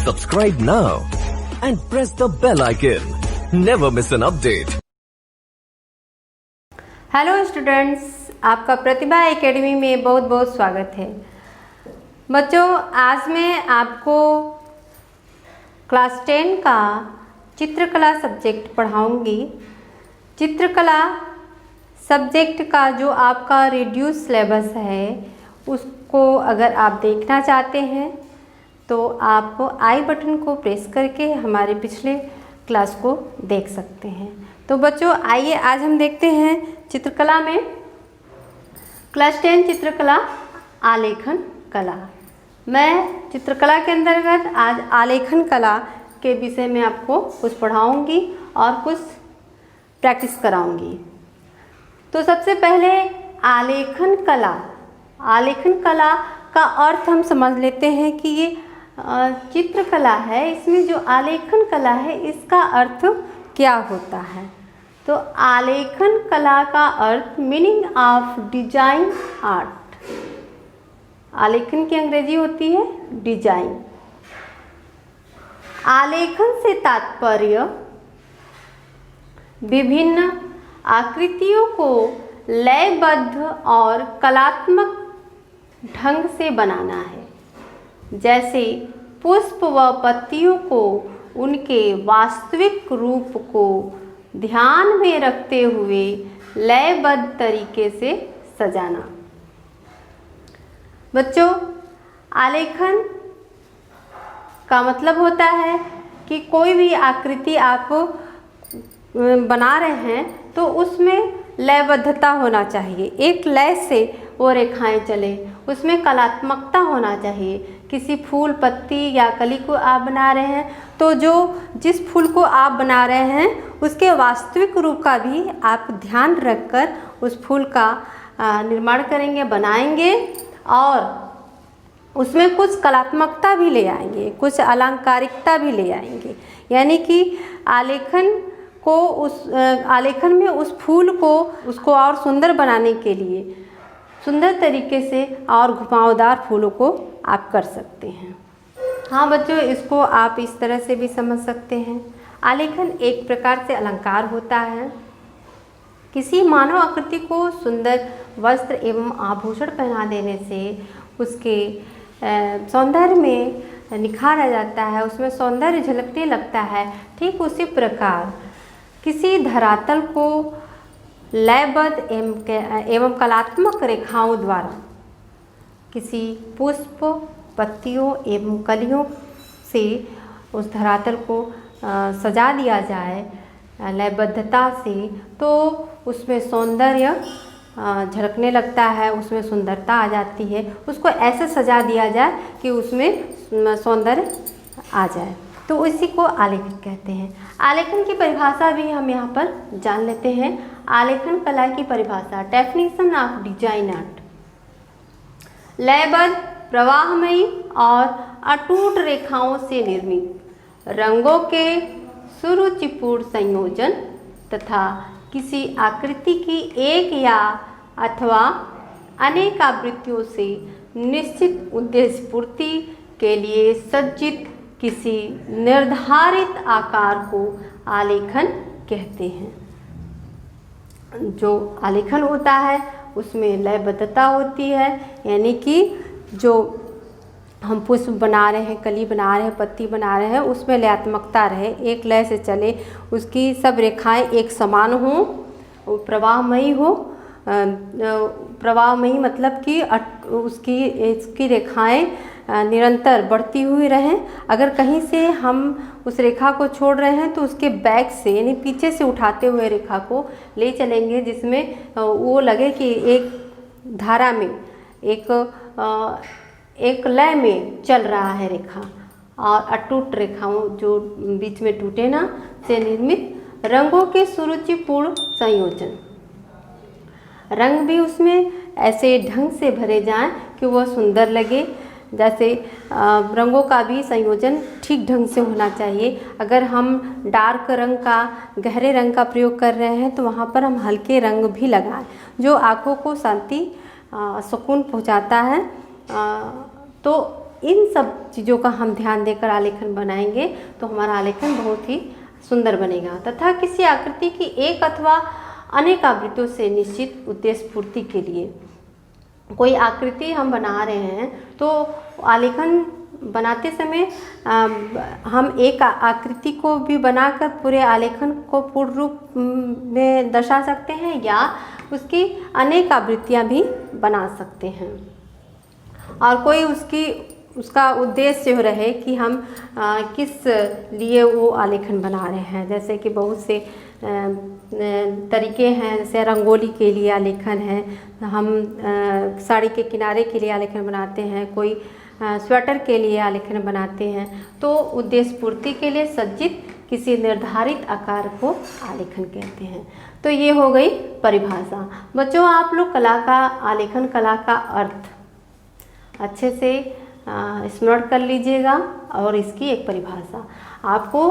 Subscribe now and press the bell icon. Never miss an update. Hello students, आपका प्रतिभा academy में बहुत बहुत स्वागत है। बच्चों, आज मैं आपको क्लास 10 का चित्रकला सब्जेक्ट पढ़ाऊंगी। चित्रकला सब्जेक्ट का जो आपका रिड्यूस सिलेबस है उसको अगर आप देखना चाहते हैं तो आप आई बटन को प्रेस करके हमारे पिछले क्लास को देख सकते हैं। तो बच्चों, आइए आज हम देखते हैं चित्रकला में क्लास 10 चित्रकला आलेखन कला। मैं चित्रकला के अंतर्गत आज आलेखन कला के विषय में आपको कुछ पढ़ाऊंगी और कुछ प्रैक्टिस कराऊंगी। तो सबसे पहले आलेखन कला का अर्थ हम समझ लेते हैं कि ये चित्रकला है। इसमें जो आलेखन कला है इसका अर्थ क्या होता है? तो आलेखन कला का अर्थ मीनिंग ऑफ डिजाइन आर्ट। आलेखन की अंग्रेजी होती है डिजाइन। आलेखन से तात्पर्य विभिन्न आकृतियों को लयबद्ध और कलात्मक ढंग से बनाना है। जैसे पुष्प व पत्तियों को उनके वास्तविक रूप को ध्यान में रखते हुए लयबद्ध तरीके से सजाना। बच्चों, आलेखन का मतलब होता है कि कोई भी आकृति आप बना रहे हैं तो उसमें लयबद्धता होना चाहिए, एक लय से वो रेखाएं चले, उसमें कलात्मकता होना चाहिए। किसी फूल पत्ती या कली को आप बना रहे हैं तो जिस फूल को आप बना रहे हैं उसके वास्तविक रूप का भी आप ध्यान रखकर उस फूल का निर्माण करेंगे, बनाएंगे और उसमें कुछ कलात्मकता भी ले आएंगे, कुछ अलंकारिकता भी ले आएंगे। यानी कि आलेखन में उस फूल को उसको और सुंदर बनाने के लिए सुंदर तरीके से और घुमावदार फूलों को आप कर सकते हैं। हाँ बच्चों, इसको आप इस तरह से भी समझ सकते हैं। आलेखन एक प्रकार से अलंकार होता है। किसी मानव आकृति को सुंदर वस्त्र एवं आभूषण पहना देने से उसके सौंदर्य में निखार आ जाता है, उसमें सौंदर्य झलकने लगता है। ठीक उसी प्रकार किसी धरातल को लयबद्ध एवं कलात्मक रेखाओं द्वारा किसी पुष्प पत्तियों एवं कलियों से उस धरातल को सजा दिया जाए लयबद्धता से, तो उसमें सौंदर्य झलकने लगता है, उसमें सुंदरता आ जाती है। उसको ऐसे सजा दिया जाए कि उसमें सौंदर्य आ जाए, तो इसी को आलेखन कहते हैं। आलेखन की परिभाषा भी हम यहाँ पर जान लेते हैं। आलेखन कला की परिभाषा, डेफिनेशन ऑफ डिजाइन आर्ट। लयबद्ध, प्रवाहमयी और अटूट रेखाओं से निर्मित रंगों के सुरुचिपूर्ण संयोजन तथा किसी आकृति की एक या अथवा अनेक आवृत्तियों से निश्चित उद्देश्य पूर्ति के लिए सज्जित किसी निर्धारित आकार को आलेखन कहते हैं। जो आलेखन होता है उसमें लयबद्धता होती है, यानी कि जो हम पुष्प बना रहे हैं, कली बना रहे हैं, पत्ती बना रहे हैं, उसमें लयात्मकता रहे, एक लय से चले, उसकी सब रेखाएं एक समान हों, प्रवाहमयी हो। प्रवाहमयी मतलब कि उसकी रेखाएं निरंतर बढ़ती हुई रहें। अगर कहीं से हम उस रेखा को छोड़ रहे हैं तो उसके बैक से यानी पीछे से उठाते हुए रेखा को ले चलेंगे, जिसमें वो लगे कि एक धारा में एक लय में चल रहा है रेखा। और अटूट रेखाओं जो बीच में टूटे ना से निर्मित रंगों के सुरुचिपूर्ण संयोजन। रंग भी उसमें ऐसे ढंग से भरे जाएं कि वह सुंदर लगे। जैसे रंगों का भी संयोजन ठीक ढंग से होना चाहिए। अगर हम डार्क रंग का, गहरे रंग का प्रयोग कर रहे हैं तो वहाँ पर हम हल्के रंग भी लगाएं जो आँखों को शांति सुकून पहुँचाता है। तो इन सब चीज़ों का हम ध्यान देकर आलेखन बनाएंगे तो हमारा आलेखन बहुत ही सुंदर बनेगा। तथा किसी आकृति की एक अथवा अनेक आवृत्तियों से निश्चित उद्देश्य पूर्ति के लिए कोई आकृति हम बना रहे हैं तो आलेखन बनाते समय हम एक आकृति को भी बनाकर पूरे आलेखन को पूर्ण रूप में दर्शा सकते हैं या उसकी अनेक आवृत्तियाँ भी बना सकते हैं। और कोई उसका उद्देश्य रहे कि हम किस लिए वो आलेखन बना रहे हैं। जैसे कि बहुत से तरीके हैं, जैसे रंगोली के लिए आलेखन है, हम साड़ी के किनारे के लिए आलेखन बनाते हैं, कोई स्वेटर के लिए आलेखन बनाते हैं। तो उद्देश्य पूर्ति के लिए सज्जित किसी निर्धारित आकार को आलेखन कहते हैं। तो ये हो गई परिभाषा। बच्चों आप लोग कला का आलेखन कला का अर्थ अच्छे से स्मरण कर लीजिएगा और इसकी एक परिभाषा आपको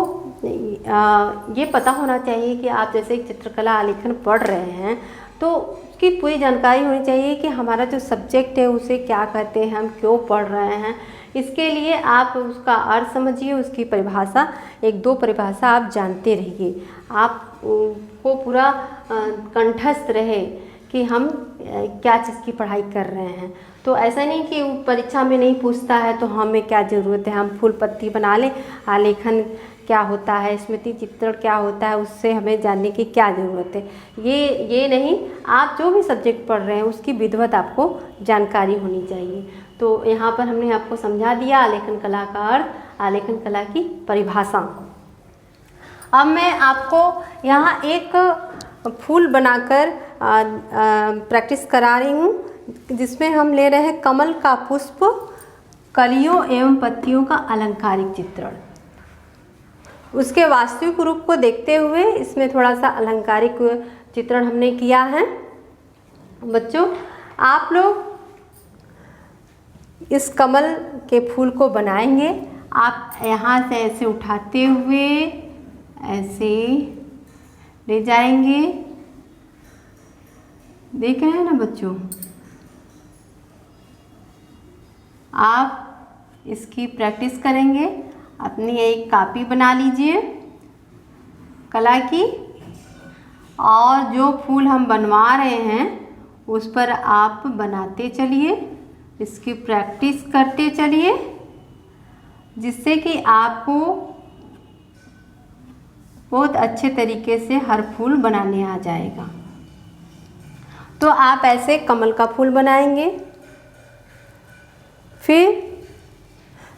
ये पता होना चाहिए कि आप जैसे चित्रकला आलेखन पढ़ रहे हैं तो उसकी पूरी जानकारी होनी चाहिए कि हमारा जो सब्जेक्ट है उसे क्या कहते हैं, हम क्यों पढ़ रहे हैं। इसके लिए आप उसका अर्थ समझिए, उसकी परिभाषा, एक दो परिभाषा आप जानते रहिए, आप को पूरा कंठस्थ रहे कि हम क्या चीज़ की पढ़ाई कर रहे हैं। तो ऐसा नहीं कि परीक्षा में नहीं पूछता है तो हमें क्या ज़रूरत है, हम फूल पत्ती बना लें, आलेखन क्या होता है, स्मृति चित्रण क्या होता है, उससे हमें जानने की क्या ज़रूरत है। ये नहीं, आप जो भी सब्जेक्ट पढ़ रहे हैं उसकी विधिवत आपको जानकारी होनी चाहिए। तो यहाँ पर हमने आपको समझा दिया आलेखन कला का अर्थ, आलेखन कला की परिभाषा। अब मैं आपको यहाँ एक फूल बनाकर प्रैक्टिस करा रही हूँ, जिसमें हम ले रहे हैं कमल का पुष्प, कलियों एवं पत्तियों का अलंकारिक चित्रण। उसके वास्तविक रूप को देखते हुए इसमें थोड़ा सा अलंकारिक चित्रण हमने किया है। बच्चों आप लोग इस कमल के फूल को बनाएंगे। आप यहाँ से ऐसे उठाते हुए ऐसे ले जाएंगे, देख रहे हैं ना बच्चों। आप इसकी प्रैक्टिस करेंगे, अपनी एक कॉपी बना लीजिए कला की, और जो फूल हम बनवा रहे हैं उस पर आप बनाते चलिए, इसकी प्रैक्टिस करते चलिए, जिससे कि आपको बहुत अच्छे तरीके से हर फूल बनाने आ जाएगा। तो आप ऐसे कमल का फूल बनाएंगे। फिर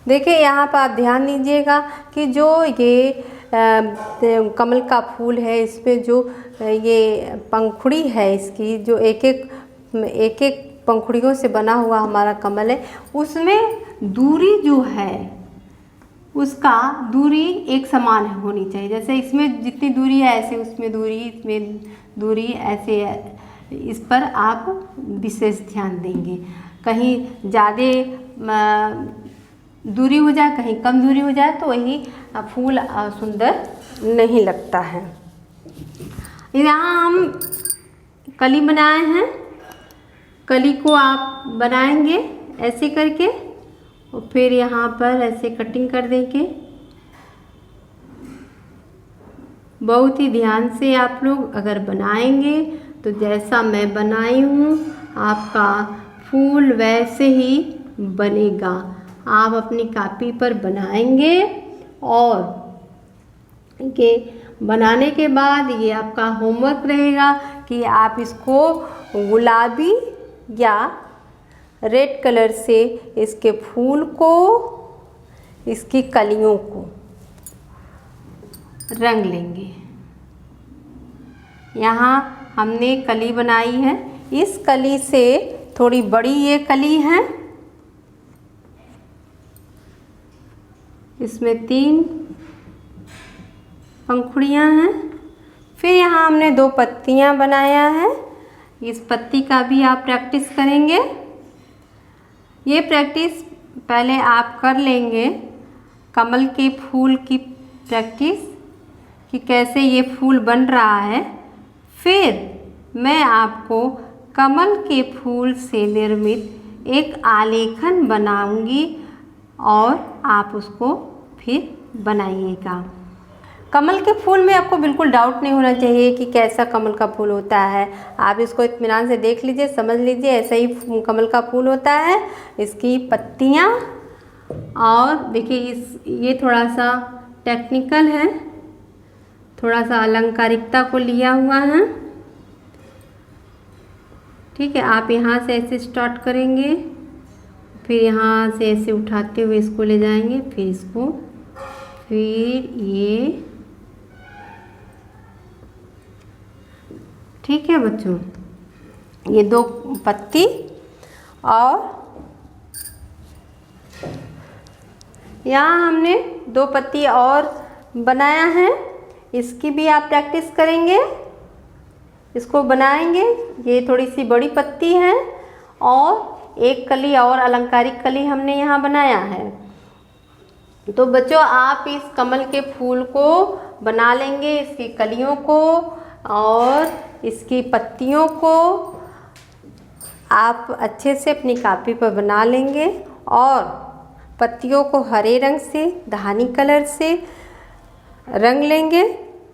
देखिए यहाँ पर आप ध्यान दीजिएगा कि जो ये कमल का फूल है, इसमें जो ये पंखुड़ी है, इसकी जो एक एक पंखुड़ियों से बना हुआ हमारा कमल है, उसमें दूरी जो है उसका दूरी एक समान होनी चाहिए। जैसे इसमें जितनी दूरी है ऐसे उसमें दूरी, इसमें दूरी ऐसे है। इस पर आप विशेष ध्यान देंगे। कहीं ज़्यादा दूरी हो जाए, कहीं कम दूरी हो जाए तो वही फूल सुंदर नहीं लगता है। यहाँ हम कली बनाए हैं, कली को आप बनाएंगे ऐसे करके, और फिर यहाँ पर ऐसे कटिंग कर देंगे। बहुत ही ध्यान से आप लोग अगर बनाएंगे तो जैसा मैं बनाई हूँ आपका फूल वैसे ही बनेगा। आप अपनी कॉपी पर बनाएंगे और ये बनाने के बाद ये आपका होमवर्क रहेगा कि आप इसको गुलाबी या रेड कलर से इसके फूल को, इसकी कलियों को रंग लेंगे। यहाँ हमने कली बनाई है, इस कली से थोड़ी बड़ी ये कली है, इसमें 3 पंखुड़ियाँ हैं। फिर यहाँ हमने 2 पत्तियाँ बनाया है, इस पत्ती का भी आप प्रैक्टिस करेंगे। ये प्रैक्टिस पहले आप कर लेंगे कमल के फूल की प्रैक्टिस कि कैसे ये फूल बन रहा है। फिर मैं आपको कमल के फूल से निर्मित एक आलेखन बनाऊंगी और आप उसको फिर बनाइएगा। कमल के फूल में आपको बिल्कुल डाउट नहीं होना चाहिए कि कैसा कमल का फूल होता है। आप इसको इत्मीनान से देख लीजिए, समझ लीजिए, ऐसा ही कमल का फूल होता है। इसकी पत्तियाँ और देखिए ये थोड़ा सा टेक्निकल है, थोड़ा सा अलंकारिकता को लिया हुआ है। ठीक है, आप यहाँ से ऐसे स्टार्ट करेंगे, फिर यहाँ से ऐसे उठाते हुए इसको ले जाएंगे, फिर इसको, फिर ये। ठीक है बच्चों, ये 2 पत्ती और यहाँ हमने 2 पत्ती और बनाया है। इसकी भी आप प्रैक्टिस करेंगे, इसको बनाएंगे। ये थोड़ी सी बड़ी पत्ती है और एक कली और अलंकारिक कली हमने यहाँ बनाया है। तो बच्चों आप इस कमल के फूल को बना लेंगे, इसकी कलियों को और इसकी पत्तियों को आप अच्छे से अपनी कॉपी पर बना लेंगे और पत्तियों को हरे रंग से, धानी कलर से रंग लेंगे,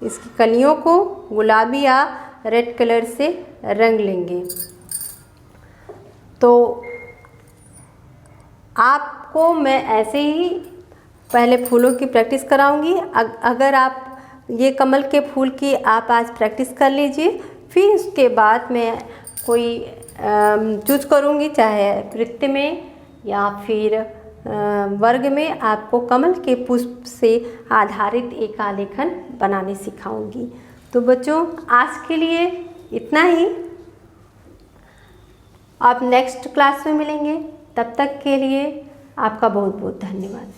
इसकी कलियों को गुलाबी या रेड कलर से रंग लेंगे। तो आपको मैं ऐसे ही पहले फूलों की प्रैक्टिस कराऊंगी। अगर आप ये कमल के फूल की आप आज प्रैक्टिस कर लीजिए, फिर उसके बाद मैं कोई चूज करूंगी, चाहे नृत्य में या फिर वर्ग में आपको कमल के पुष्प से आधारित एक आलेखन बनाने सिखाऊंगी। तो बच्चों आज के लिए इतना ही। आप नेक्स्ट क्लास में मिलेंगे, तब तक के लिए आपका बहुत बहुत धन्यवाद।